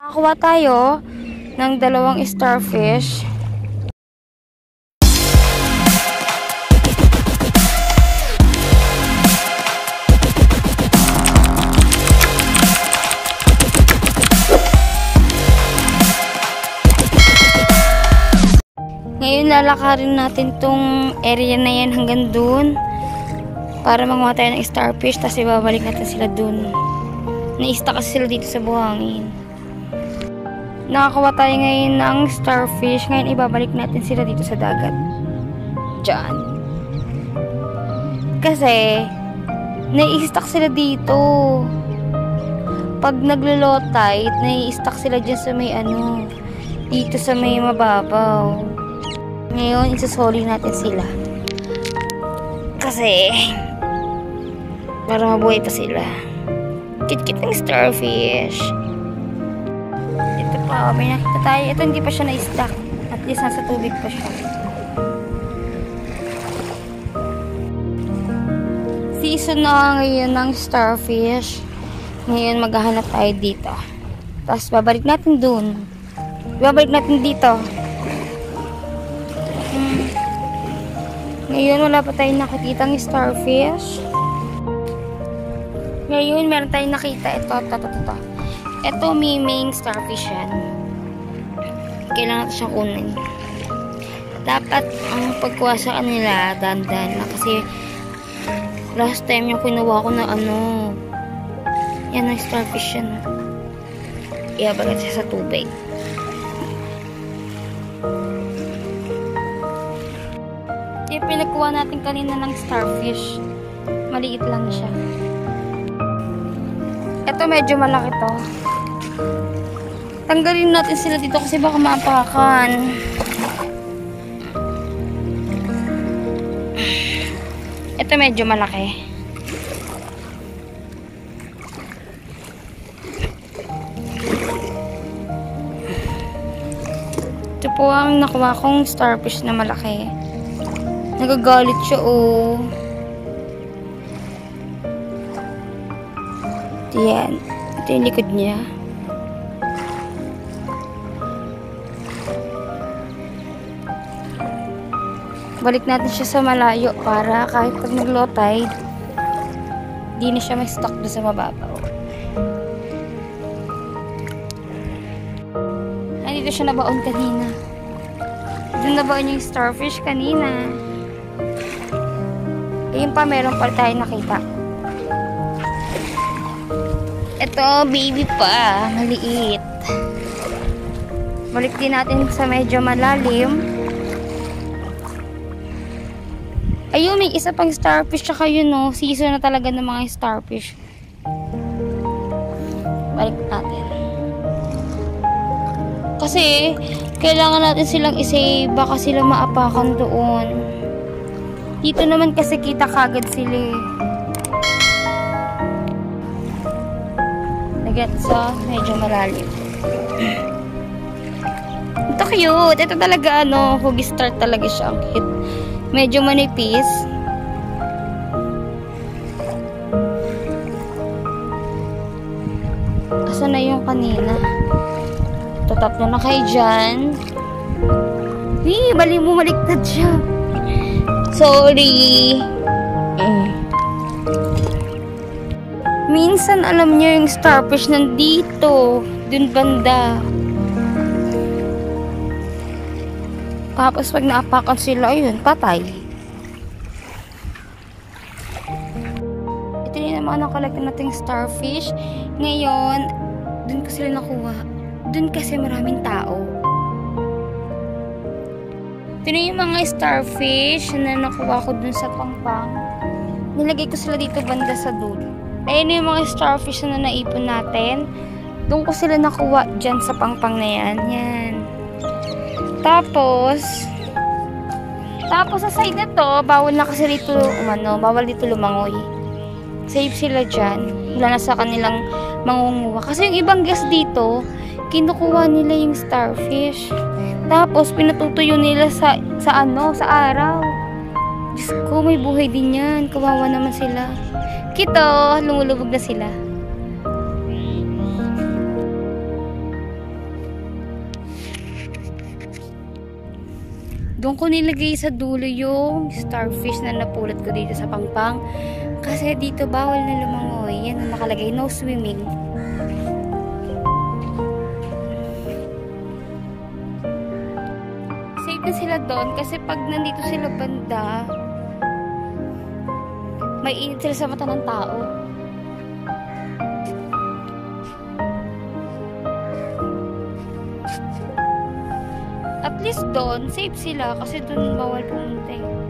Nakakuha tayo ng 2 starfish. Ngayon lalakarin natin tong area na yan hanggang dun para manguha tayo ng starfish, tapos ibabalik natin sila dun. Na-stuck kasi sila dito sa buhangin. Nakakuha tayo ngayon ng starfish. Ngayon ibabalik natin sila dito sa dagat. Diyan. Kasi na-stuck sila dito. Pag naglo-low tide, na-stuck sila dyan sa may dito sa may mababaw. Ngayon isusoli natin sila. Kasi para mabuhay pa sila. Kit-kit ng starfish. Ito pa, may nakita tayo. Ito hindi pa siya na-stuck. At least nasa tubig pa siya. Season na ngayon ng starfish. Ngayon maghahanap tayo dito. Tapos babalik natin dun. Babalik natin dito. Ngayon wala pa tayong nakikitang starfish. Ngayon meron tayong nakita. Ito. Ito main starfish yan. Kailangan natin siyang kunin. Dapat ang pagkuha sa kanila dandan na, kasi last time yung kinuha ko na yan ang starfish yan. Iabagat siya sa tubig. Yung pinagkuha natin kanina ng starfish, maliit lang siya. Ito medyo malaki to. Tanggalin natin sila dito kasi baka maapakan. Ito medyo malaki. Ito po ang nakuha kong starfish na malaki. Nagagalit siya, oh. Ito yan. Ito yung likod niya. Balik natin siya sa malayo para kahit pag nag-low tide, di na siya may stuck doon sa mababaw. Nandito siya nabaon kanina. Doon nabaon yung starfish kanina. Ayun pa, meron pa tayo nakita. Ito, baby pa. Maliit. Balik din natin sa medyo malalim. Ayun, may isa pang starfish. Tsaka yun, no. Season na talaga ng mga starfish. Balik natin. Kasi, kailangan natin silang isave. Baka sila maapakan doon. Dito naman kasi kita kagad sila eh. Nag-get medyo malalim. Ito cute. Ito talaga huggy start talaga siya. Cute. Medyo manipis. Asa na yung kanina? Ito, 3 na kayo dyan. Bali mo, maliktad siya. Sorry. Minsan alam niyo yung starfish nandito, dun banda. Tapos pag naapakan sila, ayun, patay. Ito yung naman nakalagay nating starfish. Ngayon, dun ko sila nakuha. Dun kasi maraming tao. Ito na yung mga starfish na nakuha ko dun sa pangpang. Nilagay ko sila dito banda sa dulo. Ayun yung mga starfish na naipon natin. Doon ko sila nakuha dyan sa pangpang na yan. Yan. Tapos sa side na to, bawal na kasi dito, bawal dito lumangoy. Safe sila dyan. Wala na sa kanilang mangunguha. Kasi yung ibang guest dito, kinukuha nila yung starfish. Tapos, pinatutuyo nila sa araw. Diyos ko, may buhay din yan. Kawawa naman sila. Kito, lumulubog na sila. Doon ko nilagay sa dulo yung starfish na napulot ko dito sa pangpang. Kasi dito bawal na lumangoy. Yan ang nakalagay, no swimming. Safe na sila doon kasi pag nandito sila banda, may init sila sa mata ng tao. At least doon, safe sila kasi doon bawal pumunta eh.